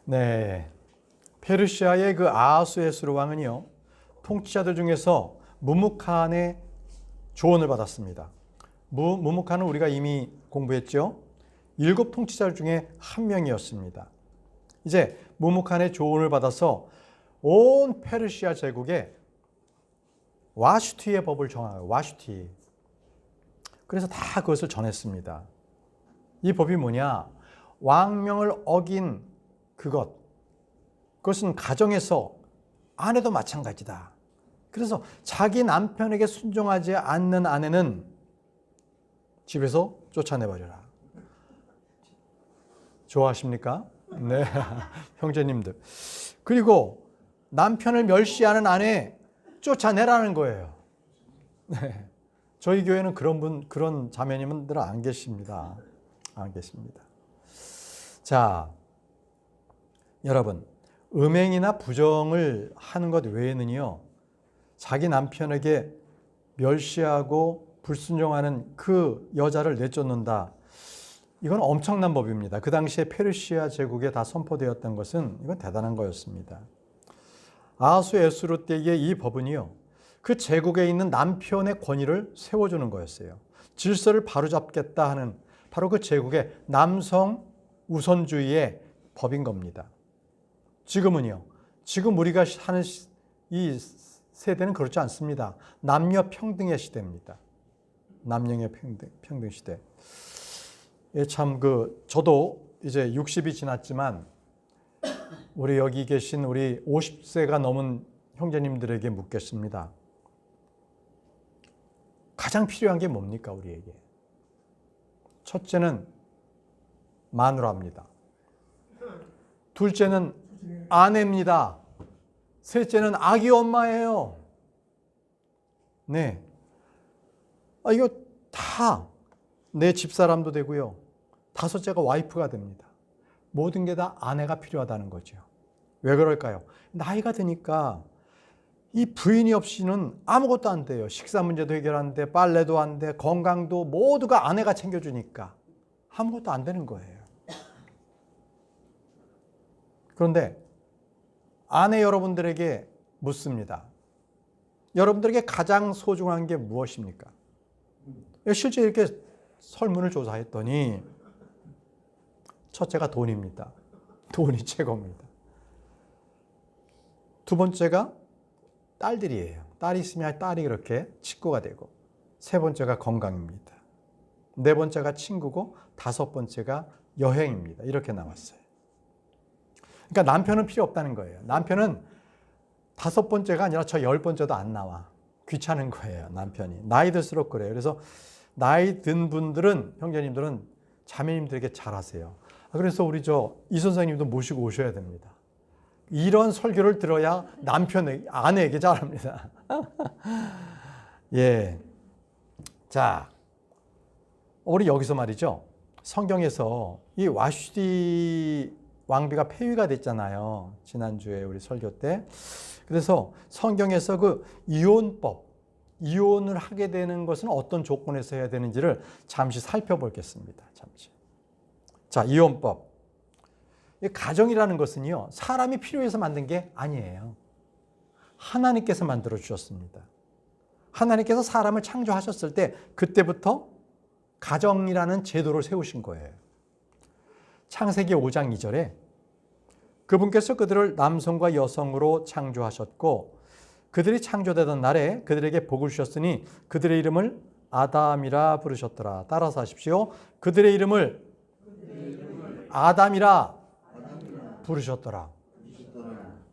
네, 페르시아의 그 아하수에스로 왕은요, 통치자들 중에서 무무칸의 조언을 받았습니다. 무무칸은 우리가 이미 공부했죠. 7 통치자 중에 한 명이었습니다. 이제 무무칸의 조언을 받아서 온 페르시아 제국에 와슈티의 법을 정하요. 와슈티. 그래서 다 그것을 전했습니다. 이 법이 뭐냐? 왕명을 어긴 그것은 가정에서 아내도 마찬가지다. 그래서 자기 남편에게 순종하지 않는 아내는 집에서 쫓아내버려라. 좋아하십니까? 네, 형제님들. 그리고 남편을 멸시하는 아내 쫓아내라는 거예요. 네. 저희 교회는 그런 자매님들은 안 계십니다. 안 계십니다. 자, 여러분, 음행이나 부정을 하는 것 외에는요, 자기 남편에게 멸시하고 불순종하는 그 여자를 내쫓는다. 이건 엄청난 법입니다. 그 당시에 페르시아 제국에 다 선포되었던 것은 이건 대단한 거였습니다. 아하수에스로 때의 이 법은요, 그 제국에 있는 남편의 권위를 세워주는 거였어요. 질서를 바로잡겠다 하는 바로 그 제국의 남성 우선주의의 법인 겁니다. 지금은요, 지금 우리가 사는 이 세대는 그렇지 않습니다. 남녀 평등의 시대입니다. 남녀의 평등 시대. 참 저도 이제 60이 지났지만 우리 여기 계신 우리 50세가 넘은 형제님들에게 묻겠습니다. 가장 필요한 게 뭡니까, 우리에게? 첫째는 마누라입니다. 둘째는 아내입니다. 셋째는 아기 엄마예요. 네. 이거 다 내 집사람도 되고요. 다섯째가 와이프가 됩니다. 모든 게 다 아내가 필요하다는 거죠. 왜 그럴까요? 나이가 드니까 이 부인이 없이는 아무것도 안 돼요. 식사 문제도 해결 안 돼, 빨래도 안 돼, 건강도 모두가 아내가 챙겨주니까 아무것도 안 되는 거예요. 그런데 아내 여러분들에게 묻습니다. 여러분들에게 가장 소중한 게 무엇입니까? 실제 이렇게 설문을 조사했더니 첫째가 돈입니다. 돈이 최고입니다. 두 번째가 딸들이에요. 딸이 있으면 딸이 그렇게 친구가 되고, 세 번째가 건강입니다. 네 번째가 친구고, 다섯 번째가 여행입니다. 이렇게 나왔어요. 그러니까 남편은 필요 없다는 거예요. 남편은 다섯 번째가 아니라 저 10번째도 안 나와. 귀찮은 거예요, 남편이. 나이 들수록 그래요. 그래서 나이 든 분들은, 형제님들은 자매님들에게 잘하세요. 그래서 우리 이 선생님도 모시고 오셔야 됩니다. 이런 설교를 들어야 아내에게 잘합니다. 예. 자, 우리 여기서 말이죠. 성경에서 이 와슈디 왕비가 폐위가 됐잖아요. 지난주에 우리 설교 때. 그래서 성경에서 그 이혼을 하게 되는 것은 어떤 조건에서 해야 되는지를 잠시 살펴보겠습니다. 잠시. 자, 이혼법. 가정이라는 것은요, 사람이 필요해서 만든 게 아니에요. 하나님께서 만들어 주셨습니다. 하나님께서 사람을 창조하셨을 때 그때부터 가정이라는 제도를 세우신 거예요. 창세기 5장 2절에 그분께서 그들을 남성과 여성으로 창조하셨고 그들이 창조되던 날에 그들에게 복을 주셨으니 그들의 이름을 아담이라 부르셨더라. 따라서 하십시오. 그들의 이름을 아담이라 부르셨더라.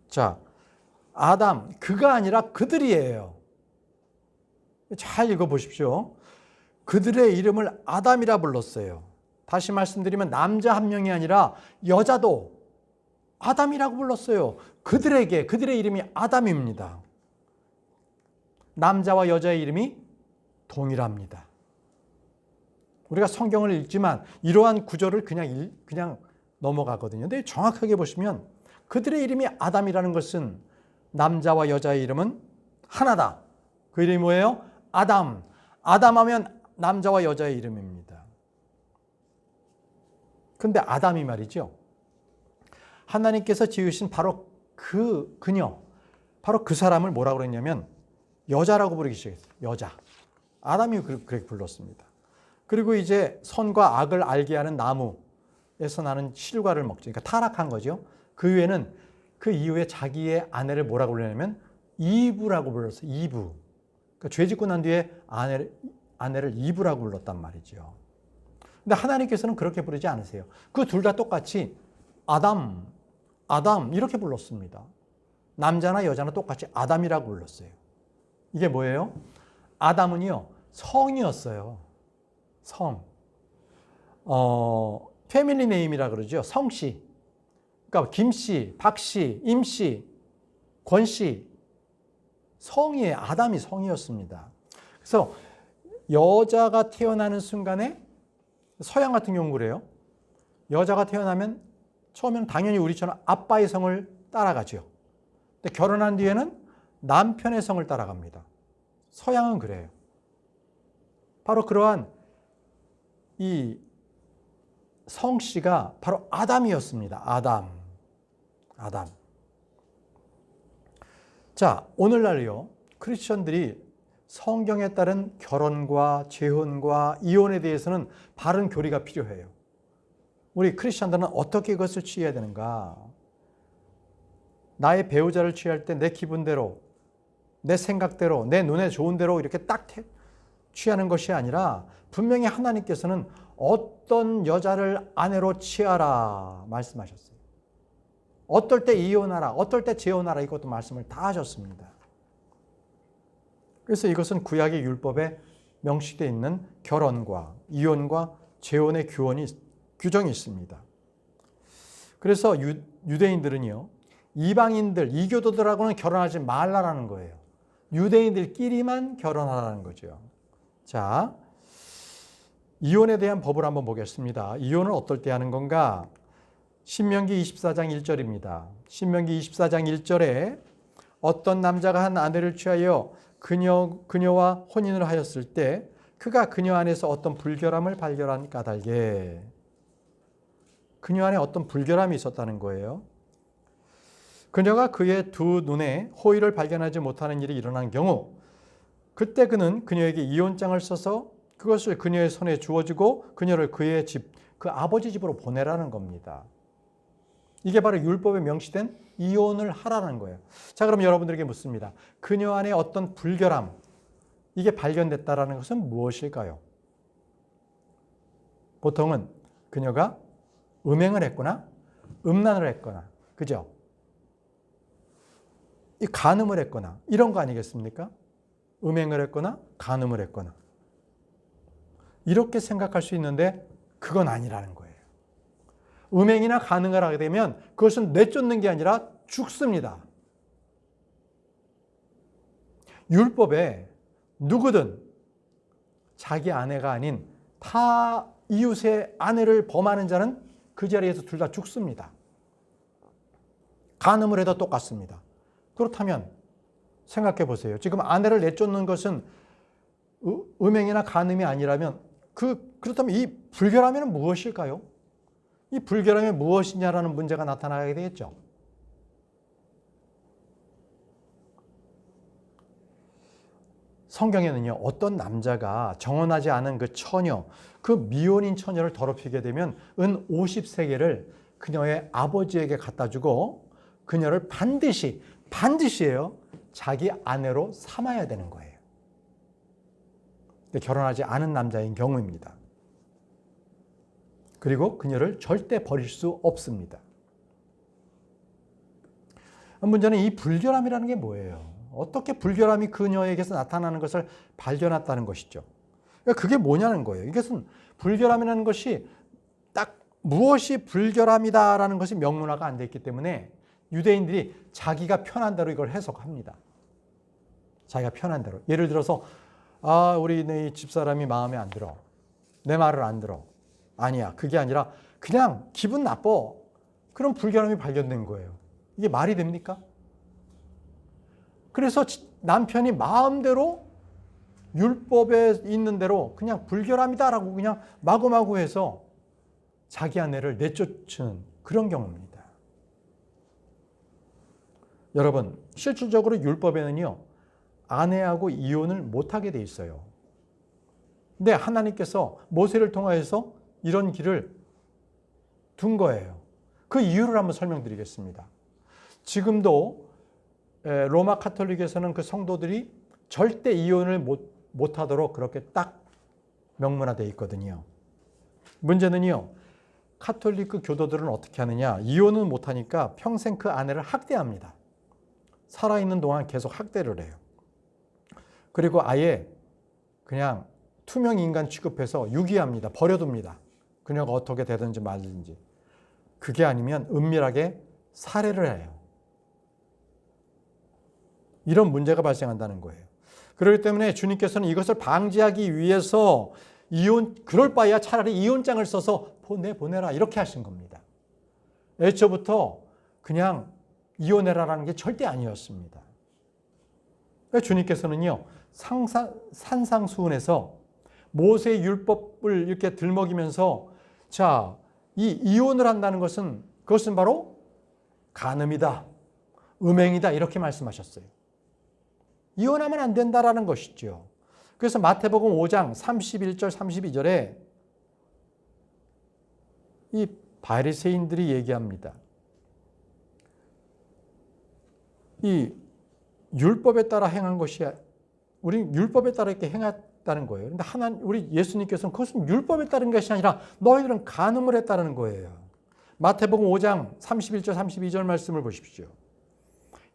자, 아담, 그가 아니라 그들이에요. 잘 읽어보십시오. 그들의 이름을 아담이라 불렀어요. 다시 말씀드리면 남자 한 명이 아니라 여자도 아담이라고 불렀어요. 그들의 이름이 아담입니다. 남자와 여자의 이름이 동일합니다. 우리가 성경을 읽지만 이러한 구절을 그냥 넘어가거든요. 근데 정확하게 보시면 그들의 이름이 아담이라는 것은 남자와 여자의 이름은 하나다. 그 이름이 뭐예요? 아담. 아담하면 남자와 여자의 이름입니다. 근데 아담이 말이죠. 하나님께서 지으신 바로 그녀, 바로 그 사람을 뭐라고 그랬냐면 여자라고 부르기 시작했어요. 여자. 아담이 그렇게 불렀습니다. 그리고 이제 선과 악을 알게 하는 나무에서 나는 실과를 먹죠. 그러니까 타락한 거죠. 그 이후에 자기의 아내를 뭐라고 불렀냐면 이브라고 불렀어요. 이브. 그러니까 죄 짓고 난 뒤에 아내를 이브라고 불렀단 말이죠. 근데 하나님께서는 그렇게 부르지 않으세요. 그 둘 다 똑같이 아담 이렇게 불렀습니다. 남자나 여자나 똑같이 아담이라고 불렀어요. 이게 뭐예요? 아담은요, 성이었어요. 성. 패밀리 네임이라 그러죠. 성씨. 그러니까 김씨, 박씨, 임씨, 권씨. 성이에요. 아담이 성이었습니다. 그래서 여자가 태어나는 순간에 서양 같은 경우 그래요. 여자가 태어나면 처음에는 당연히 우리처럼 아빠의 성을 따라가죠. 근데 결혼한 뒤에는 남편의 성을 따라갑니다. 서양은 그래요. 바로 그러한 이 성씨가 바로 아담이었습니다. 아담. 자, 오늘날요, 크리스천들이 성경에 따른 결혼과 재혼과 이혼에 대해서는 바른 교리가 필요해요. 우리 크리스천들은 어떻게 그것을 취해야 되는가? 나의 배우자를 취할 때 내 기분대로, 내 생각대로, 내 눈에 좋은 대로 이렇게 딱 취하는 것이 아니라 분명히 하나님께서는 어떤 여자를 아내로 취하라 말씀하셨어요. 어떨 때 이혼하라, 어떨 때 재혼하라, 이것도 말씀을 다 하셨습니다. 그래서 이것은 구약의 율법에 명시되어 있는 결혼과 이혼과 재혼의 규정이 있습니다. 그래서 유대인들은요, 이방인들, 이교도들하고는 결혼하지 말라라는 거예요. 유대인들끼리만 결혼하라는 거죠. 자, 이혼에 대한 법을 한번 보겠습니다. 이혼은 어떨 때 하는 건가? 신명기 24장 1절입니다. 신명기 24장 1절에 어떤 남자가 한 아내를 취하여 그녀와 혼인을 하였을 때 그가 그녀 안에서 어떤 불결함을 발견한 까닭에, 그녀 안에 어떤 불결함이 있었다는 거예요. 그녀가 그의 두 눈에 호의를 발견하지 못하는 일이 일어난 경우, 그때 그는 그녀에게 이혼장을 써서 그것을 그녀의 손에 주어주고 그녀를 그의 집, 그 아버지 집으로 보내라는 겁니다. 이게 바로 율법에 명시된 이혼을 하라는 거예요. 자, 그럼 여러분들에게 묻습니다. 그녀 안에 어떤 불결함, 이게 발견됐다라는 것은 무엇일까요? 보통은 그녀가 음행을 했거나 음란을 했거나, 그죠? 이 간음을 했거나 이런 거 아니겠습니까? 음행을 했거나 간음을 했거나 이렇게 생각할 수 있는데 그건 아니라는 거예요. 음행이나 간음을 하게 되면 그것은 내쫓는 게 아니라 죽습니다. 율법에 누구든 자기 아내가 아닌 타 이웃의 아내를 범하는 자는 그 자리에서 둘 다 죽습니다. 간음을 해도 똑같습니다. 그렇다면 생각해 보세요. 지금 아내를 내쫓는 것은 음행이나 간음이 아니라면 그렇다면 이 불결함에는 무엇일까요? 이 불결함이 무엇이냐라는 문제가 나타나게 되겠죠. 성경에는요, 어떤 남자가 정혼하지 않은 그 처녀, 그 미혼인 처녀를 더럽히게 되면 은 50세겔을 그녀의 아버지에게 갖다 주고 그녀를 반드시예요, 자기 아내로 삼아야 되는 거예요. 결혼하지 않은 남자인 경우입니다. 그리고 그녀를 절대 버릴 수 없습니다. 문제는 이 불결함이라는 게 뭐예요? 어떻게 불결함이 그녀에게서 나타나는 것을 발견했다는 것이죠. 그러니까 그게 뭐냐는 거예요. 이것은 불결함이라는 것이 딱 무엇이 불결함이다라는 것이 명문화가 안 돼 있기 때문에 유대인들이 자기가 편한 대로 이걸 해석합니다. 자기가 편한 대로. 예를 들어서 우리 네 집사람이 마음에 안 들어. 내 말을 안 들어. 아니야. 그게 아니라 그냥 기분 나빠. 그런 불결함이 발견된 거예요. 이게 말이 됩니까? 그래서 남편이 마음대로 율법에 있는 대로 그냥 불결함이다라고 그냥 마구마구 해서 자기 아내를 내쫓은 그런 경우입니다. 여러분, 실질적으로 율법에는요, 아내하고 이혼을 못하게 돼 있어요. 근데 하나님께서 모세를 통하여서 이런 길을 둔 거예요. 그 이유를 한번 설명드리겠습니다. 지금도 로마 카톨릭에서는 그 성도들이 절대 이혼을 못하도록 그렇게 딱 명문화되어 있거든요. 문제는요, 카톨릭 그 교도들은 어떻게 하느냐, 이혼은 못하니까 평생 그 아내를 학대합니다. 살아있는 동안 계속 학대를 해요. 그리고 아예 그냥 투명 인간 취급해서 유기합니다. 버려둡니다. 그녀가 어떻게 되든지 말든지. 그게 아니면 은밀하게 살해를 해요. 이런 문제가 발생한다는 거예요. 그렇기 때문에 주님께서는 이것을 방지하기 위해서 그럴 바에야 차라리 이혼장을 써서 보내라 이렇게 하신 겁니다. 애초부터 그냥 이혼해라라는 게 절대 아니었습니다. 그러니까 주님께서는요, 산상수훈에서 모세의 율법을 이렇게 들먹이면서 자, 이 이혼을 한다는 것은 그것은 바로 간음이다, 음행이다 이렇게 말씀하셨어요. 이혼하면 안 된다라는 것이죠. 그래서 마태복음 5장 31절 32절에 이 바리새인들이 얘기합니다. 이 율법에 따라 행한 것이 우리 율법에 따라 이렇게 행했다는 거예요. 그런데 우리 예수님께서는 그것은 율법에 따른 것이 아니라 너희들은 간음을 했다는 거예요. 마태복음 5장 31절 32절 말씀을 보십시오.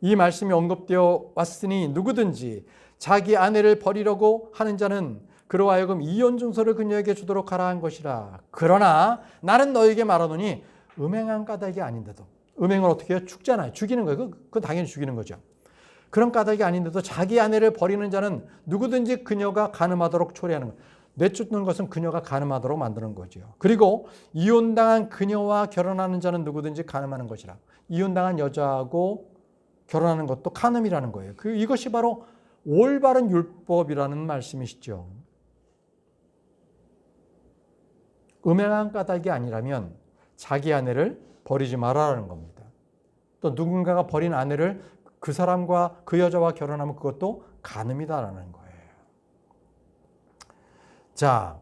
이 말씀이 언급되어 왔으니 누구든지 자기 아내를 버리려고 하는 자는 그로 하여금 이혼 증서를 그녀에게 주도록 하라 한 것이라. 그러나 나는 너에게 말하노니 음행한 까닭이 아닌데도, 음행을 어떻게 해요? 죽잖아요. 죽이는 거예요. 그건 당연히 죽이는 거죠. 그런 까닭이 아닌데도 자기 아내를 버리는 자는 누구든지 그녀가 간음하도록 초래하는 거예요. 내쫓는 것은 그녀가 간음하도록 만드는 거죠. 그리고 이혼당한 그녀와 결혼하는 자는 누구든지 간음하는 것이라. 이혼당한 여자하고 결혼하는 것도 간음이라는 거예요. 이것이 바로 올바른 율법이라는 말씀이시죠. 음행한 까닭이 아니라면 자기 아내를 버리지 말아라는 겁니다. 또 누군가가 버린 아내를 그 사람과 그 여자와 결혼하면 그것도 간음이다라는 거예요. 자,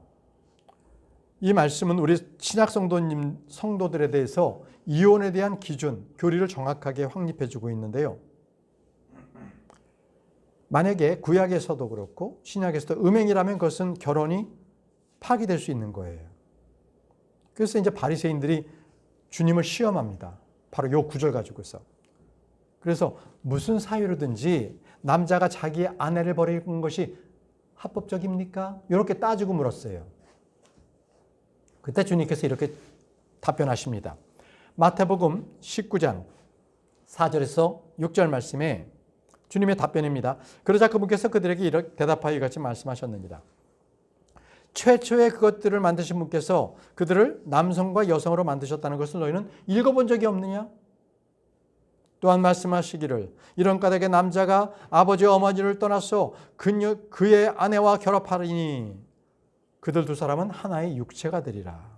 이 말씀은 우리 신약 성도들에 대해서 이혼에 대한 기준, 교리를 정확하게 확립해 주고 있는데요. 만약에 구약에서도 그렇고 신약에서도 음행이라면 그것은 결혼이 파기될 수 있는 거예요. 그래서 이제 바리새인들이 주님을 시험합니다. 바로 이 구절 가지고서. 그래서 무슨 사유로든지 남자가 자기 아내를 버리는 것이 합법적입니까? 이렇게 따지고 물었어요. 그때 주님께서 이렇게 답변하십니다. 마태복음 19장 4절에서 6절 말씀에 주님의 답변입니다. 그러자 그분께서 그들에게 이렇게 대답하여 같이 말씀하셨습니다. 최초에 그것들을 만드신 분께서 그들을 남성과 여성으로 만드셨다는 것을 너희는 읽어본 적이 없느냐? 또한 말씀하시기를 이런 까닭에 남자가 아버지와 어머니를 떠나서 그의 아내와 결합하리니 그들 두 사람은 하나의 육체가 되리라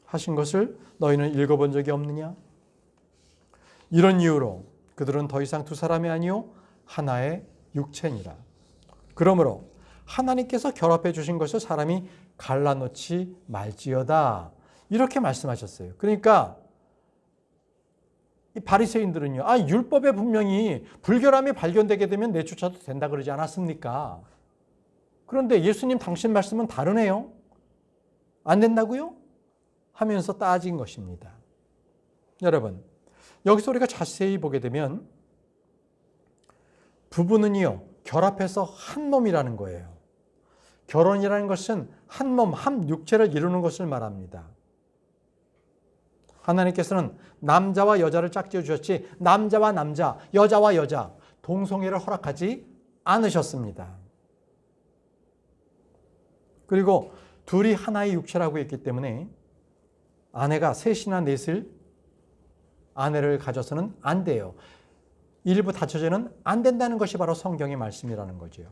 하신 것을 너희는 읽어본 적이 없느냐? 이런 이유로 그들은 더 이상 두 사람이 아니요 하나의 육체니라. 그러므로 하나님께서 결합해 주신 것을 사람이 갈라놓지 말지어다 이렇게 말씀하셨어요. 그러니까 이 바리새인들은요, 율법에 분명히 불결함이 발견되게 되면 내쫓아도 된다 그러지 않았습니까? 그런데 예수님 당신 말씀은 다르네요. 안 된다고요? 하면서 따진 것입니다. 여러분, 여기서 우리가 자세히 보게 되면 부부는요, 결합해서 한 몸이라는 거예요. 결혼이라는 것은 한 몸, 한 육체를 이루는 것을 말합니다. 하나님께서는 남자와 여자를 짝지어 주셨지 남자와 남자, 여자와 여자 동성애를 허락하지 않으셨습니다. 그리고 둘이 하나의 육체라고 했기 때문에 아내가 셋이나 넷을 아내를 가져서는 안 돼요. 일부 다처제는 안 된다는 것이 바로 성경의 말씀이라는 거죠.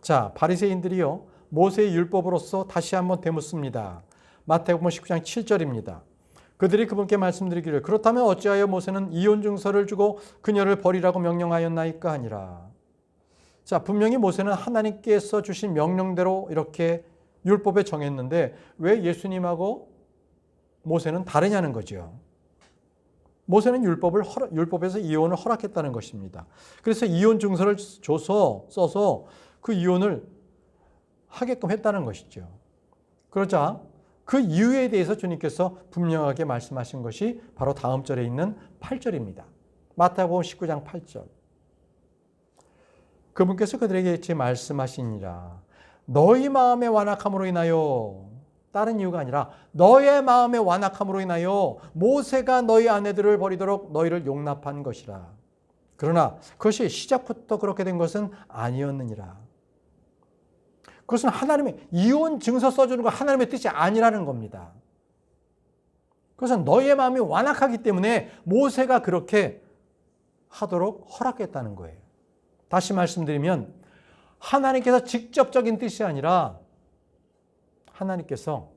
자, 그들이 그분께 말씀드리기를 그렇다면 어찌하여 모세는 이혼 증서를 주고 그녀를 버리라고 명령하였나이까 하니라. 자, 분명히 모세는 하나님께서 주신 명령대로 이렇게 율법에 정했는데 왜 예수님하고 모세는 다르냐는 거죠. 모세는 율법에서 이혼을 허락했다는 것입니다. 그래서 이혼 증서를 써서 그 이혼을 하게끔 했다는 것이죠. 그러자 그 이유에 대해서 주님께서 분명하게 말씀하신 것이 바로 다음 절에 있는 8절입니다. 마태복음 19장 8절. 그분께서 그들에게 이렇게 말씀하시니라. 너희 마음의 완악함으로 인하여, 다른 이유가 아니라 너의 마음의 완악함으로 인하여 모세가 너희 아내들을 버리도록 너희를 용납한 것이라. 그러나 그것이 시작부터 그렇게 된 것은 아니었느니라. 그것은 하나님의 이혼 증서 써주는 건 하나님의 뜻이 아니라는 겁니다. 그것은 너희의 마음이 완악하기 때문에 모세가 그렇게 하도록 허락했다는 거예요. 다시 말씀드리면 하나님께서 직접적인 뜻이 아니라 하나님께서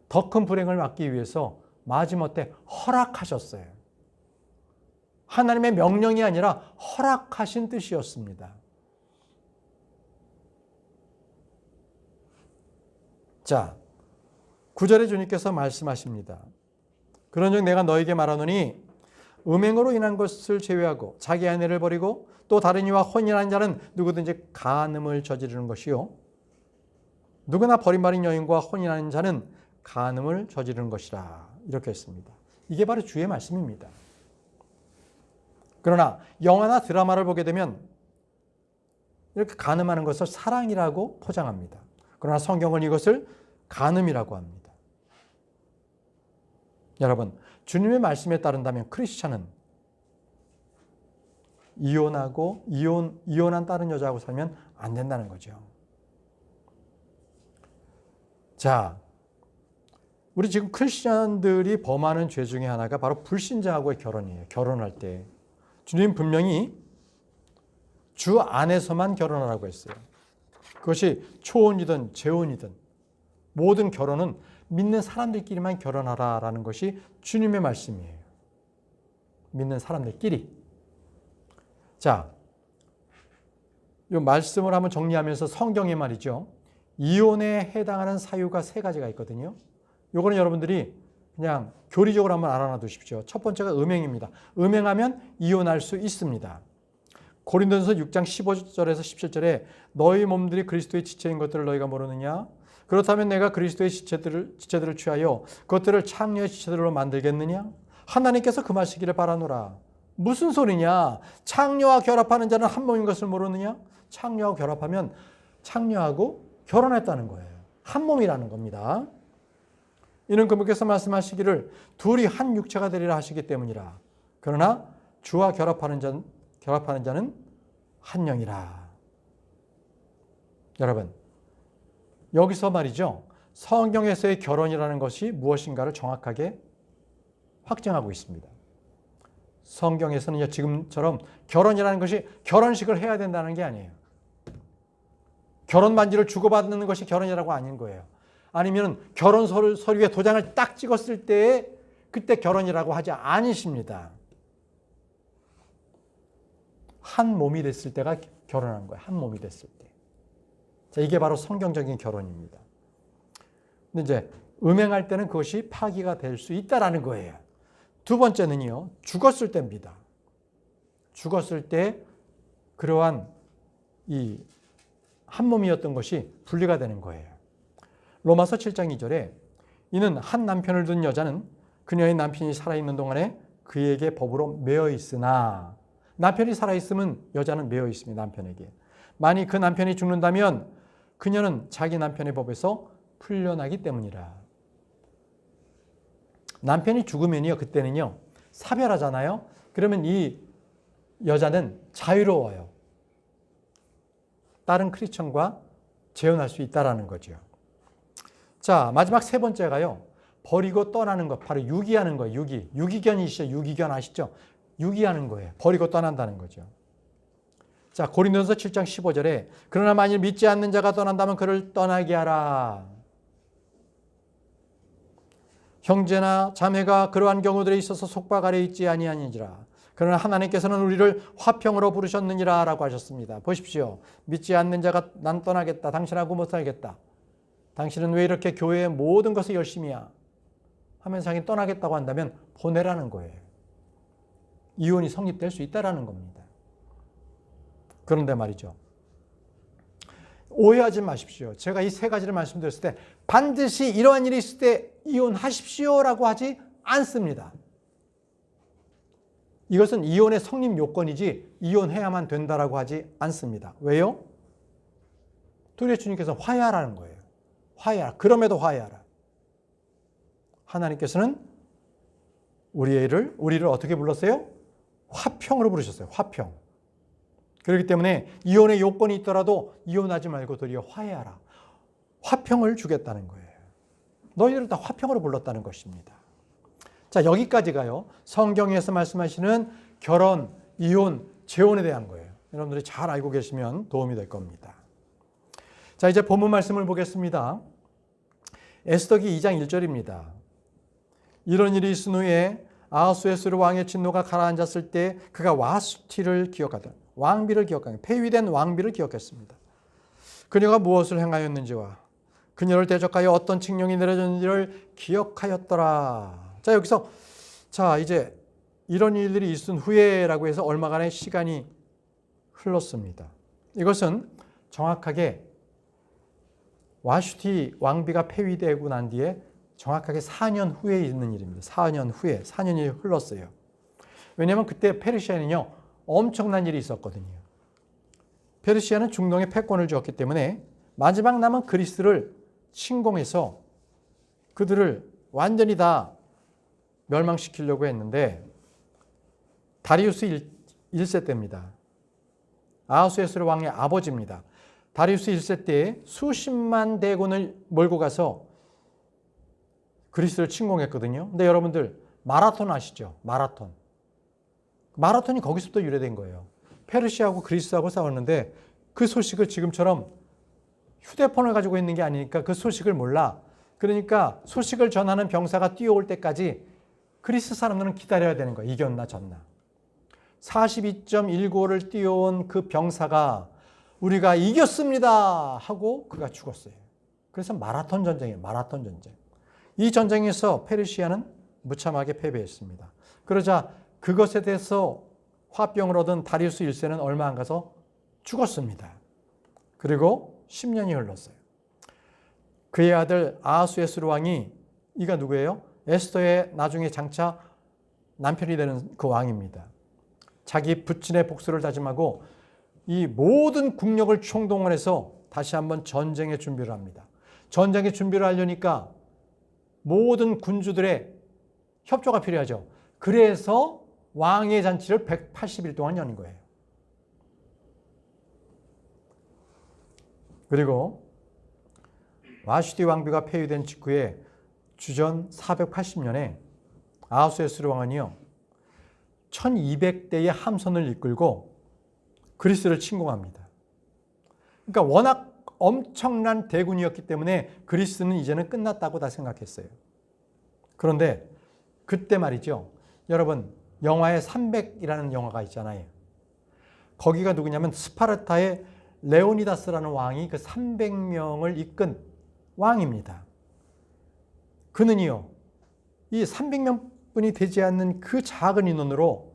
더 큰 불행을 막기 위해서 마지못해 허락하셨어요. 하나님의 명령이 아니라 허락하신 뜻이었습니다. 자, 9절에 주님께서 말씀하십니다. 그런즉 내가 너에게 말하노니 음행으로 인한 것을 제외하고 자기 아내를 버리고 또 다른 이와 혼인한 자는 누구든지 간음을 저지르는 것이요 누구나 버림받은 여인과 혼인하는 자는 간음을 저지르는 것이라. 이렇게 했습니다. 이게 바로 주의 말씀입니다. 그러나 영화나 드라마를 보게 되면 이렇게 간음하는 것을 사랑이라고 포장합니다. 그러나 성경은 이것을 간음이라고 합니다. 여러분, 주님의 말씀에 따른다면 크리스찬은 이혼한 다른 여자하고 살면 안 된다는 거죠. 자, 우리 지금 크리스찬들이 범하는 죄 중에 하나가 바로 불신자하고의 결혼이에요. 결혼할 때 주님 분명히 주 안에서만 결혼하라고 했어요. 그것이 초혼이든 재혼이든 모든 결혼은 믿는 사람들끼리만 결혼하라라는 것이 주님의 말씀이에요. 믿는 사람들끼리. 자, 이 말씀을 한번 정리하면서 성경에 말이죠. 이혼에 해당하는 사유가 3가지가 있거든요. 요거는 여러분들이 그냥 교리적으로 한번 알아놔 두십시오. 첫 번째가 음행입니다. 음행하면 이혼할 수 있습니다. 고린도전서 6장 15절에서 17절에 너희 몸들이 그리스도의 지체인 것들을 너희가 모르느냐? 그렇다면 내가 그리스도의 지체들을 취하여 그것들을 창녀의 지체들로 만들겠느냐? 하나님께서 금하시기를 바라노라. 무슨 소리냐? 창녀와 결합하는 자는 한 몸인 것을 모르느냐? 창녀하고 결합하면 창녀하고 결혼했다는 거예요. 한 몸이라는 겁니다. 이는 그분께서 말씀하시기를 둘이 한 육체가 되리라 하시기 때문이라. 그러나 주와 결합하는 자는 한 영이라. 여러분, 여기서 말이죠. 성경에서의 결혼이라는 것이 무엇인가를 정확하게 확정하고 있습니다. 성경에서는 지금처럼 결혼이라는 것이 결혼식을 해야 된다는 게 아니에요. 결혼 반지를 주고받는 것이 결혼이라고 아닌 거예요. 아니면 결혼 서류에 도장을 딱 찍었을 때 그때 결혼이라고 하지 않으십니다. 한 몸이 됐을 때가 결혼한 거예요. 한 몸이 됐을 때. 자, 이게 바로 성경적인 결혼입니다. 근데 이제 음행할 때는 그것이 파기가 될 수 있다라는 거예요. 두 번째는요, 죽었을 때입니다. 죽었을 때 그러한 이 한 몸이었던 것이 분리가 되는 거예요. 로마서 7장 2절에 이는 한 남편을 둔 여자는 그녀의 남편이 살아있는 동안에 그에게 법으로 매어 있으나, 남편이 살아있으면 여자는 매어 있습니다. 남편에게. 만일 그 남편이 죽는다면 그녀는 자기 남편의 법에서 풀려나기 때문이라. 남편이 죽으면요, 그때는요 사별하잖아요. 그러면 이 여자는 자유로워요. 다른 크리스천과 재혼할 수 있다라는 거죠. 자, 마지막 3번째가요, 버리고 떠나는 것, 바로 유기하는 거예요. 유기견이시죠. 유기견 아시죠? 유기하는 거예요. 버리고 떠난다는 거죠. 자, 고린도전서 7장 15절에 그러나 만일 믿지 않는 자가 떠난다면 그를 떠나게 하라. 형제나 자매가 그러한 경우들에 있어서 속박 아래 있지 아니하니라. 그러나 하나님께서는 우리를 화평으로 부르셨느니라 라고 하셨습니다. 보십시오. 믿지 않는 자가 난 떠나겠다. 당신하고 못 살겠다. 당신은 왜 이렇게 교회의 모든 것을 열심히야? 하면서 자기 떠나겠다고 한다면 보내라는 거예요. 이혼이 성립될 수 있다라는 겁니다. 그런데 말이죠. 오해하지 마십시오. 제가 이 세 가지를 말씀드렸을 때 반드시 이러한 일이 있을 때 이혼하십시오라고 하지 않습니다. 이것은 이혼의 성립 요건이지 이혼해야만 된다라고 하지 않습니다. 왜요? 도리어 주님께서 화해하라는 거예요. 화해하라. 그럼에도 화해하라. 하나님께서는 우리를 어떻게 불렀어요? 화평으로 부르셨어요. 화평. 그렇기 때문에 이혼의 요건이 있더라도 이혼하지 말고 도리어 화해하라. 화평을 주겠다는 거예요. 너희들을 다 화평으로 불렀다는 것입니다. 자, 여기까지가요. 성경에서 말씀하시는 결혼, 이혼, 재혼에 대한 거예요. 여러분들이 잘 알고 계시면 도움이 될 겁니다. 자, 이제 본문 말씀을 보겠습니다. 에스더기 2장 1절입니다. 이런 일이 있은 후에 아하수에스르 왕의 진노가 가라앉았을 때 그가 와수티를 기억하던 왕비를 기억하는 폐위된 왕비를 기억했습니다. 그녀가 무엇을 행하였는지와 그녀를 대적하여 어떤 칙령이 내려졌는지를 기억하였더라. 자, 여기서 이제 이런 일들이 있은 후에라고 해서 얼마간의 시간이 흘렀습니다. 이것은 정확하게 와슈티 왕비가 폐위되고 난 뒤에 정확하게 4년 후에 있는 일입니다. 4년 후에 4년이 흘렀어요. 왜냐하면 그때 페르시아는요 엄청난 일이 있었거든요. 페르시아는 중동에 패권을 주었기 때문에 마지막 남은 그리스를 침공해서 그들을 완전히 다 멸망시키려고 했는데 다리우스 1세 때입니다. 아하수에스르 왕의 아버지입니다. 다리우스 1세 때 수십만 대군을 몰고 가서 그리스를 침공했거든요. 근데 여러분들 마라톤 아시죠? 마라톤이 거기서부터 유래된 거예요. 페르시아하고 그리스하고 싸웠는데 그 소식을 지금처럼 휴대폰을 가지고 있는 게 아니니까 그 소식을 몰라. 그러니까 소식을 전하는 병사가 뛰어올 때까지 그리스 사람들은 기다려야 되는 거예요. 이겼나 졌나. 42.195를 뛰어온 그 병사가 우리가 이겼습니다 하고 그가 죽었어요. 그래서 마라톤 전쟁이에요. 마라톤 전쟁. 이 전쟁에서 페르시아는 무참하게 패배했습니다. 그러자 그것에 대해서 화병을 얻은 다리우스 1세는 얼마 안 가서 죽었습니다. 그리고 10년이 흘렀어요. 그의 아들 아하수에스르 왕이 이가 누구예요? 에스더의 나중에 장차 남편이 되는 그 왕입니다. 자기 부친의 복수를 다짐하고 이 모든 국력을 총동원해서 다시 한번 전쟁의 준비를 합니다. 전쟁의 준비를 하려니까 모든 군주들의 협조가 필요하죠. 그래서 왕의 잔치를 180일 동안 여는 거예요. 그리고 와슈티 왕비가 폐위된 직후에 주전 480년에 아하수에스르 왕은요 1200대의 함선을 이끌고 그리스를 침공합니다. 그러니까 워낙 엄청난 대군이었기 때문에 그리스는 이제는 끝났다고 다 생각했어요. 그런데 그때 말이죠. 여러분 영화의 300이라는 영화가 있잖아요. 거기가 누구냐면 스파르타의 레오니다스라는 왕이 그 300명을 이끈 왕입니다. 그는요. 이 300명뿐이 되지 않는 그 작은 인원으로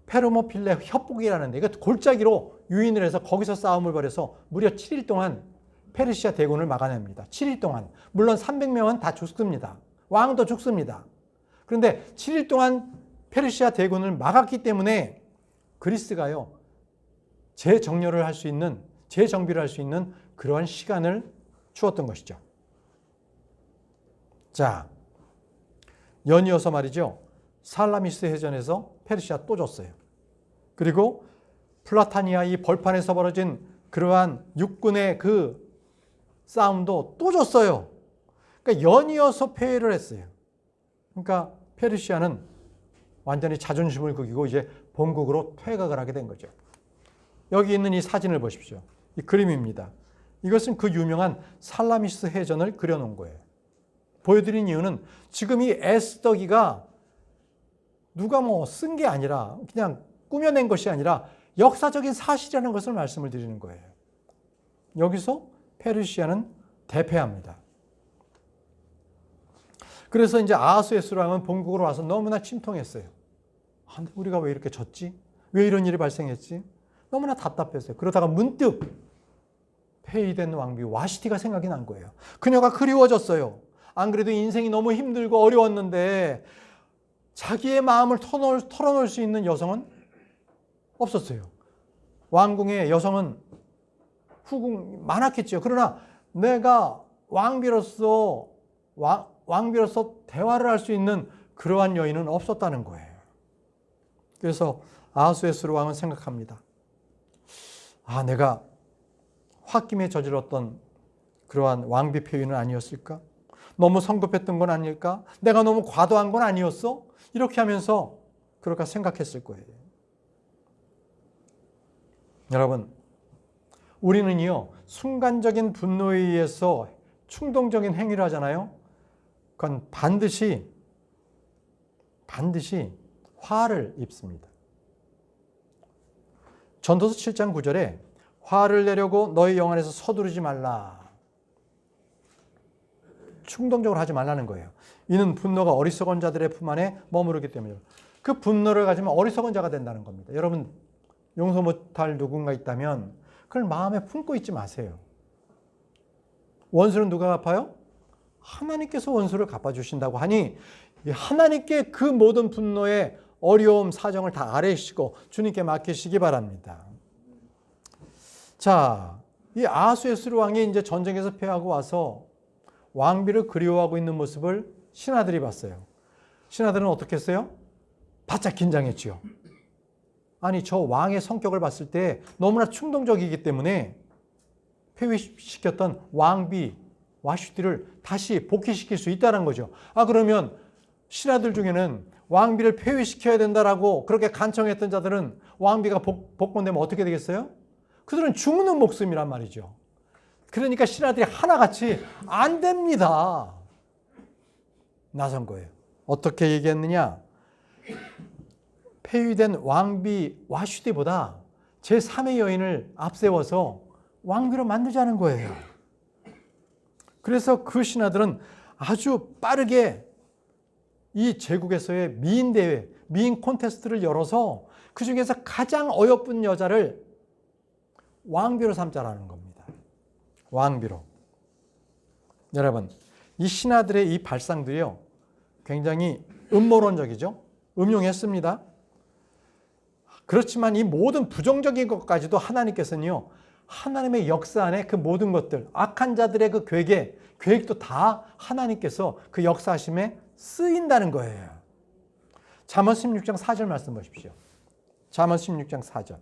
페르모필레 협곡이라는 데, 이거 골짜기로 유인을 해서 거기서 싸움을 벌여서 무려 7일 동안 페르시아 대군을 막아냅니다. 7일 동안. 물론 300명은 다 죽습니다. 왕도 죽습니다. 그런데 7일 동안 페르시아 대군을 막았기 때문에 그리스가요. 재정렬을 할 수 있는, 재정비를 할 수 있는 그러한 시간을 주었던 것이죠. 자, 연이어서 말이죠. 살라미스 해전에서 페르시아 또 졌어요. 그리고 플라타니아 이 벌판에서 벌어진 그러한 육군의 그 싸움도 또 졌어요. 그러니까 연이어서 패배를 했어요. 그러니까 페르시아는 완전히 자존심을 구기고 이제 본국으로 퇴각을 하게 된 거죠. 여기 있는 이 사진을 보십시오. 이 그림입니다. 이것은 그 유명한 살라미스 해전을 그려놓은 거예요. 보여드린 이유는 지금 이 에스더기가 누가 쓴 게 아니라 그냥 꾸며낸 것이 아니라 역사적인 사실이라는 것을 말씀을 드리는 거예요. 여기서 페르시아는 대패합니다. 그래서 이제 아하수에스 왕은 본국으로 와서 너무나 침통했어요. 우리가 왜 이렇게 졌지? 왜 이런 일이 발생했지? 너무나 답답했어요. 그러다가 문득 폐위된 왕비 와시티가 생각이 난 거예요. 그녀가 그리워졌어요. 안 그래도 인생이 너무 힘들고 어려웠는데 자기의 마음을 털어놓을 수 있는 여성은 없었어요. 왕궁에 여성은 후궁 많았겠죠. 그러나 내가 왕비로서 대화를 할 수 있는 그러한 여인은 없었다는 거예요. 그래서 아하수에스 왕은 생각합니다. 내가 홧김에 저질렀던 그러한 왕비 폐위는 아니었을까? 너무 성급했던 건 아닐까? 내가 너무 과도한 건 아니었어? 이렇게 하면서 그렇게 생각했을 거예요. 여러분, 우리는요, 순간적인 분노에 의해서 충동적인 행위를 하잖아요. 그건 반드시 화를 입습니다. 전도서 7장 9절에 화를 내려고 너희 영 안에서 서두르지 말라. 충동적으로 하지 말라는 거예요. 이는 분노가 어리석은 자들의 품 안에 머무르기 때문이에요. 그 분노를 가지면 어리석은 자가 된다는 겁니다. 여러분, 용서 못할 누군가 있다면 그걸 마음에 품고 있지 마세요. 원수는 누가 갚아요? 하나님께서 원수를 갚아주신다고 하니 하나님께 그 모든 분노의 어려움, 사정을 다 아뢰시고 주님께 맡기시기 바랍니다. 자, 이 아하수에스 왕이 이제 전쟁에서 패하고 와서 왕비를 그리워하고 있는 모습을 신하들이 봤어요. 신하들은 어떻게 했어요? 바짝 긴장했지요. 아니, 저 왕의 성격을 봤을 때 너무나 충동적이기 때문에 폐위시켰던 왕비 와슈티를 다시 복귀시킬 수 있다는 거죠. 그러면 신하들 중에는 왕비를 폐위시켜야 된다라고 그렇게 간청했던 자들은 왕비가 복권되면 어떻게 되겠어요? 그들은 죽는 목숨이란 말이죠. 그러니까 신하들이 하나같이 안 됩니다. 나선 거예요. 어떻게 얘기했느냐? 폐위된 왕비 와슈티보다 제3의 여인을 앞세워서 왕비로 만들자는 거예요. 그래서 그 신하들은 아주 빠르게 이 제국에서의 미인 대회, 미인 콘테스트를 열어서 그 중에서 가장 어여쁜 여자를 왕비로 삼자라는 겁니다. 왕비로. 여러분, 이 신하들의 이 발상들이요, 굉장히 음모론적이죠. 음흉했습니다. 그렇지만 이 모든 부정적인 것까지도 하나님께서는요, 하나님의 역사 안에 그 모든 것들, 악한 자들의 그 계획도 다 하나님께서 그 역사하심에 쓰인다는 거예요. 잠언 16장 4절 말씀 보십시오. 잠언 16장 4절.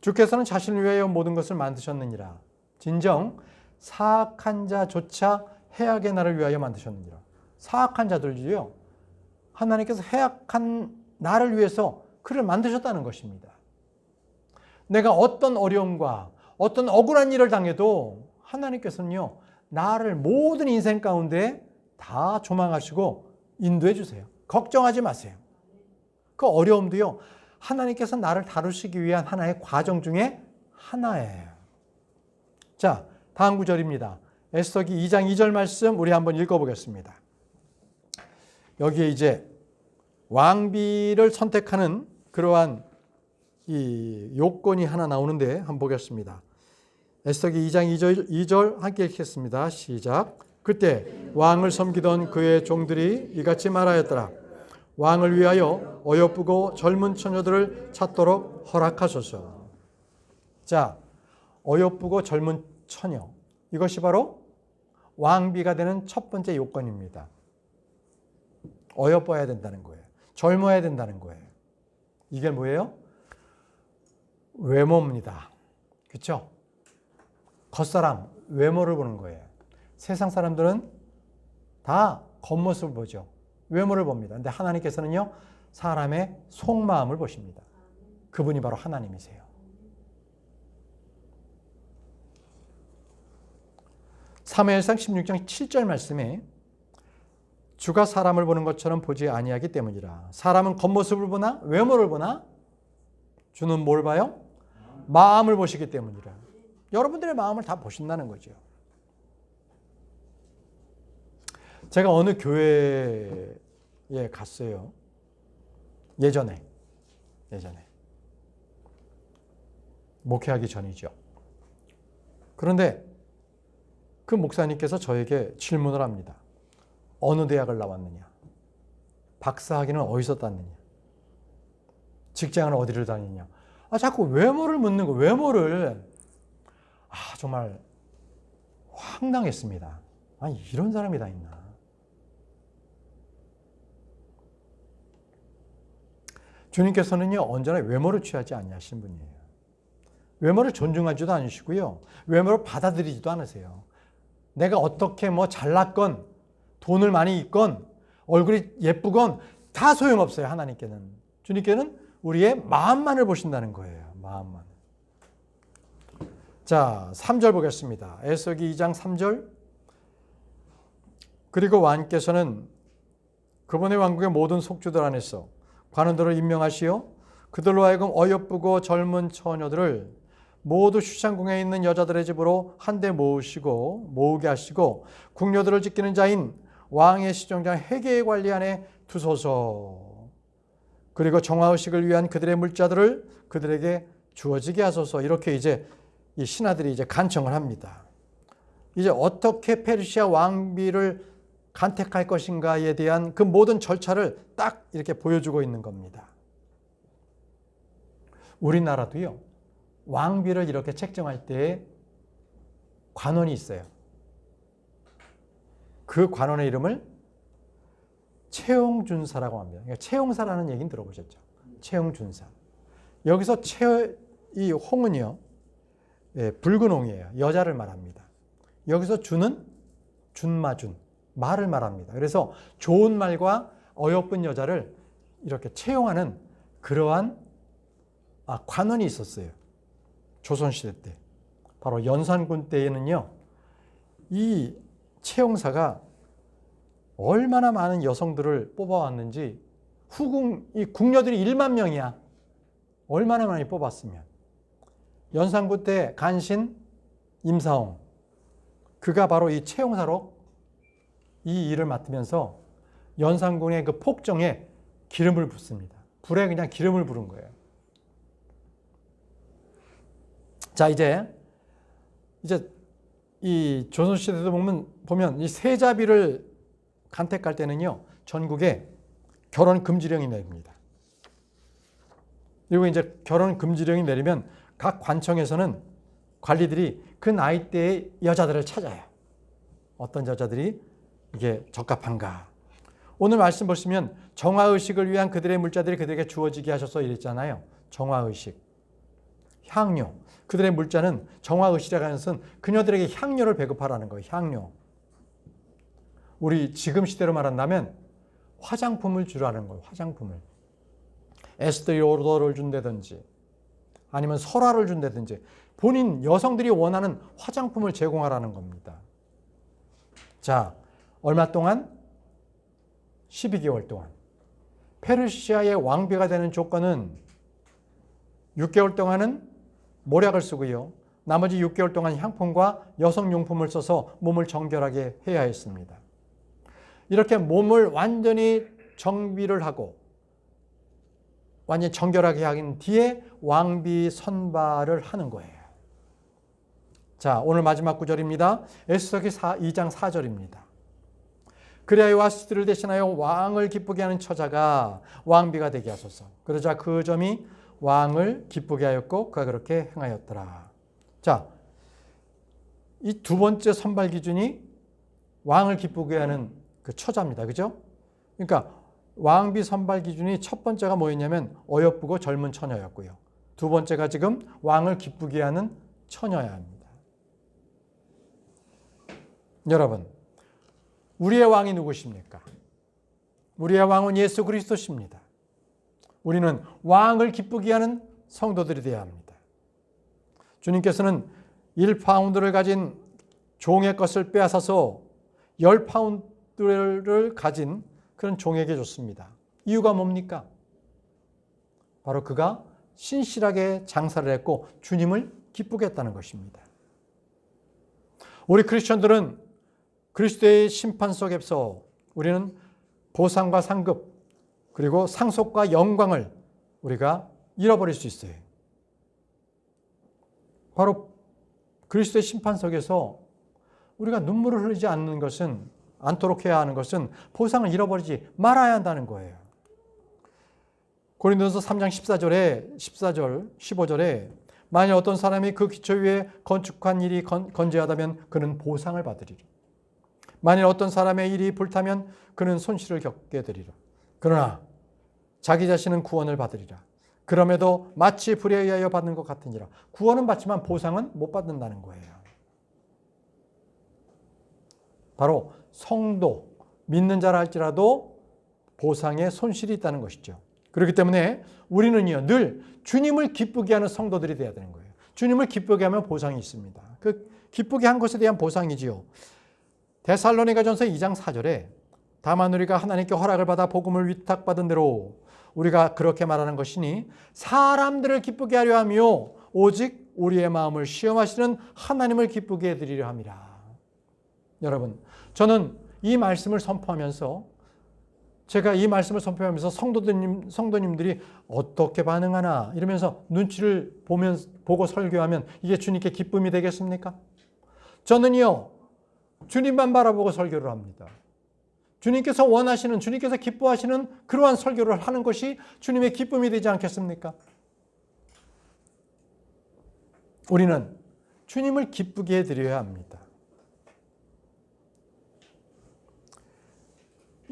주께서는 자신을 위하여 모든 것을 만드셨느니라. 진정 사악한 자조차 해악의 날을 위하여 만드셨느니라. 사악한 자들이요, 하나님께서 해악한 나를 위해서 그를 만드셨다는 것입니다. 내가 어떤 어려움과 어떤 억울한 일을 당해도 하나님께서는요, 나를 모든 인생 가운데 다 조망하시고 인도해 주세요. 걱정하지 마세요. 그 어려움도요, 하나님께서 나를 다루시기 위한 하나의 과정 중에 하나예요. 자, 다음 구절입니다. 에스더기 2장 2절 말씀 우리 한번 읽어보겠습니다. 여기에 이제 왕비를 선택하는 그러한 이 요건이 하나 나오는데 한번 보겠습니다. 에스더기 2장 2절 함께 읽겠습니다. 시작. 그때 왕을 섬기던 그의 종들이 이같이 말하였더라. 왕을 위하여 어여쁘고 젊은 처녀들을 찾도록 허락하소서. 자, 어여쁘고 젊은 처녀, 이것이 바로 왕비가 되는 첫 번째 요건입니다. 어여뻐야 된다는 거예요. 젊어야 된다는 거예요. 이게 뭐예요? 외모입니다. 그렇죠? 겉사람, 외모를 보는 거예요. 세상 사람들은 다 겉모습을 보죠. 외모를 봅니다. 근데 하나님께서는요, 사람의 속마음을 보십니다. 그분이 바로 하나님이세요. 사무엘상 16장 7절 말씀에 주가 사람을 보는 것처럼 보지 아니하기 때문이라. 사람은 겉모습을 보나 외모를 보나 주는 뭘 봐요? 마음을 보시기 때문이라. 여러분들의 마음을 다 보신다는 거죠. 제가 어느 교회에 갔어요. 예전에 목회하기 전이죠. 그런데 그 목사님께서 저에게 질문을 합니다. 어느 대학을 나왔느냐? 박사학위는 어디서 땄느냐? 직장은 어디를 다니냐? 자꾸 외모를 묻는 거, 외모를. 정말 황당했습니다. 이런 사람이 다 있나? 주님께서는요, 언제나 외모를 취하지 아니하신 분이에요. 외모를 존중하지도 않으시고요, 외모를 받아들이지도 않으세요. 내가 어떻게 잘났건, 돈을 많이 있건, 얼굴이 예쁘건 다 소용없어요, 하나님께는. 주님께는 우리의 마음만을 보신다는 거예요, 마음만. 자, 3절 보겠습니다. 에스더기 2장 3절. 그리고 왕께서는 그분의 왕국의 모든 속주들 안에서 관원들을 임명하시어 그들로 하여금 어여쁘고 젊은 처녀들을 모두 슈산궁에 있는 여자들의 집으로 한데 모으게 하시고 궁녀들을 지키는 자인 왕의 시정장 회계의 관리 안에 두소서. 그리고 정화의식을 위한 그들의 물자들을 그들에게 주어지게 하소서. 이렇게 이제 이 신하들이 이제 간청을 합니다. 이제 어떻게 페르시아 왕비를 간택할 것인가에 대한 그 모든 절차를 딱 이렇게 보여주고 있는 겁니다. 우리나라도요, 왕비를 이렇게 책정할 때 관원이 있어요. 그 관원의 이름을 채용준사라고 합니다. 그러니까 채용사라는 얘기는 들어보셨죠? 채용준사. 여기서 이 홍은요, 붉은 홍이에요. 여자를 말합니다. 여기서 준은 준마준, 말을 말합니다. 그래서 좋은 말과 어여쁜 여자를 이렇게 채용하는 그러한 관원이 있었어요. 조선시대 때. 바로 연산군 때에는요, 이 채용사가 얼마나 많은 여성들을 뽑아왔는지, 이 궁녀들이 1만 명이야. 얼마나 많이 뽑았으면. 연산군 때 간신 임사홍, 그가 바로 이 채용사로 이 일을 맡으면서 연산군의 그 폭정에 기름을 붓습니다. 불에 그냥 기름을 부은 거예요. 자, 이제 이 조선시대도 보면 이 세자비를 간택할 때는요, 전국에 결혼 금지령이 내립니다. 그리고 이제 결혼 금지령이 내리면 각 관청에서는 관리들이 그 나이대의 여자들을 찾아요. 어떤 여자들이 이게 적합한가. 오늘 말씀 보시면 정화의식을 위한 그들의 물자들이 그들에게 주어지게 하셔서 이랬잖아요. 정화의식, 향료. 그들의 물자는 정화의식이라고 하는 것은 그녀들에게 향료를 배급하라는 거예요. 향료. 우리 지금 시대로 말한다면 화장품을 주라는 거예요. 화장품을. 에스테리 오더를 준다든지 아니면 설화를 준다든지 본인 여성들이 원하는 화장품을 제공하라는 겁니다. 자, 얼마 동안? 12개월 동안. 페르시아의 왕비가 되는 조건은 6개월 동안은 모략을 쓰고요. 나머지 6개월 동안 향품과 여성용품을 써서 몸을 정결하게 해야 했습니다. 이렇게 몸을 완전히 정비를 하고 완전히 정결하게 하긴 뒤에 왕비 선발을 하는 거예요. 자, 오늘 마지막 구절입니다. 에스더기 2장 4절입니다. 그리하여 와스티를 대신하여 왕을 기쁘게 하는 처자가 왕비가 되게 하소서. 그러자 그 점이 왕을 기쁘게 하였고 그가 그렇게 행하였더라. 자, 이 두 번째 선발 기준이 왕을 기쁘게 하는 그 처자입니다. 그죠? 그러니까 왕비 선발 기준이 첫 번째가 뭐였냐면 어여쁘고 젊은 처녀였고요. 두 번째가 지금 왕을 기쁘게 하는 처녀야 합니다. 여러분, 우리의 왕이 누구십니까? 우리의 왕은 예수 그리스도십니다. 우리는 왕을 기쁘게 하는 성도들이 되어야 합니다. 주님께서는 1파운드를 가진 종의 것을 빼앗아서 10파운드 것들을 가진 그런 종에게 줬습니다. 이유가 뭡니까? 바로 그가 신실하게 장사를 했고 주님을 기쁘게 했다는 것입니다. 우리 크리스천들은 그리스도의 심판 속에서 우리는 보상과 상급 그리고 상속과 영광을 우리가 잃어버릴 수 있어요. 바로 그리스도의 심판 속에서 우리가 눈물을 흘리지 않도록 해야 하는 것은 보상을 잃어버리지 말아야 한다는 거예요. 고린도서 3장 14절, 15절에 만약 어떤 사람이 그 기초 위에 건축한 일이 건재하다면 그는 보상을 받으리라. 만일 어떤 사람의 일이 불타면 그는 손실을 겪게 되리라. 그러나 자기 자신은 구원을 받으리라. 그럼에도 마치 불에 의하여 받는 것 같으니라. 구원은 받지만 보상은 못 받는다는 거예요. 바로 성도, 믿는 자라 할지라도 보상에 손실이 있다는 것이죠. 그렇기 때문에 우리는요, 늘 주님을 기쁘게 하는 성도들이 되어야 되는 거예요. 주님을 기쁘게 하면 보상이 있습니다. 그 기쁘게 한 것에 대한 보상이지요. 데살로니가전서 2장 4절에 다만 우리가 하나님께 허락을 받아 복음을 위탁받은 대로 우리가 그렇게 말하는 것이니 사람들을 기쁘게 하려 하며 오직 우리의 마음을 시험하시는 하나님을 기쁘게 해드리려 함이라. 여러분, 저는 이 말씀을 선포하면서 제가 이 말씀을 선포하면서 성도님들이 어떻게 반응하나 이러면서 눈치를 보고 설교하면 이게 주님께 기쁨이 되겠습니까? 저는요, 주님만 바라보고 설교를 합니다. 주님께서 원하시는, 주님께서 기뻐하시는 그러한 설교를 하는 것이 주님의 기쁨이 되지 않겠습니까? 우리는 주님을 기쁘게 해드려야 합니다.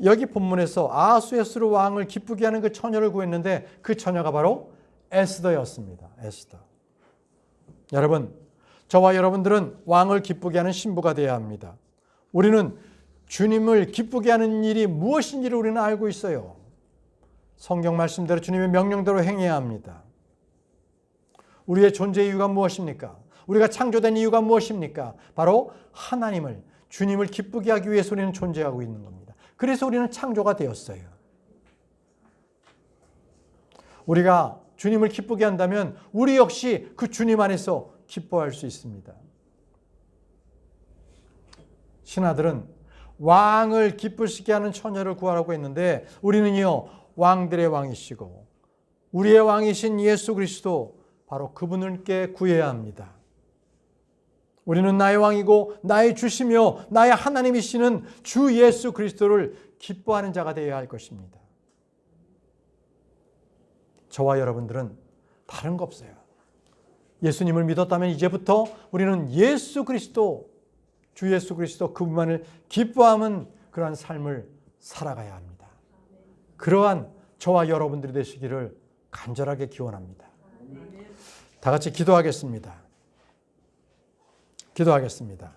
여기 본문에서 아하수에스로 왕을 기쁘게 하는 그 처녀를 구했는데 그 처녀가 바로 에스더였습니다. 에스더. 여러분, 저와 여러분들은 왕을 기쁘게 하는 신부가 되어야 합니다. 우리는 주님을 기쁘게 하는 일이 무엇인지를 우리는 알고 있어요. 성경 말씀대로 주님의 명령대로 행해야 합니다. 우리의 존재의 이유가 무엇입니까? 우리가 창조된 이유가 무엇입니까? 바로 하나님을, 주님을 기쁘게 하기 위해서 우리는 존재하고 있는 겁니다. 그래서 우리는 창조가 되었어요. 우리가 주님을 기쁘게 한다면 우리 역시 그 주님 안에서 기뻐할 수 있습니다. 신하들은 왕을 기쁘시게 하는 처녀를 구하라고 했는데 우리는요, 왕들의 왕이시고 우리의 왕이신 예수 그리스도 바로 그분께 구해야 합니다. 우리는 나의 왕이고 나의 주시며 나의 하나님이시는 주 예수 그리스도를 기뻐하는 자가 되어야 할 것입니다. 저와 여러분들은 다른 거 없어요. 예수님을 믿었다면 이제부터 우리는 예수 그리스도, 주 예수 그리스도 그분만을 기뻐하는 그러한 삶을 살아가야 합니다. 그러한 저와 여러분들이 되시기를 간절하게 기원합니다. 다 같이 기도하겠습니다. 기도하겠습니다.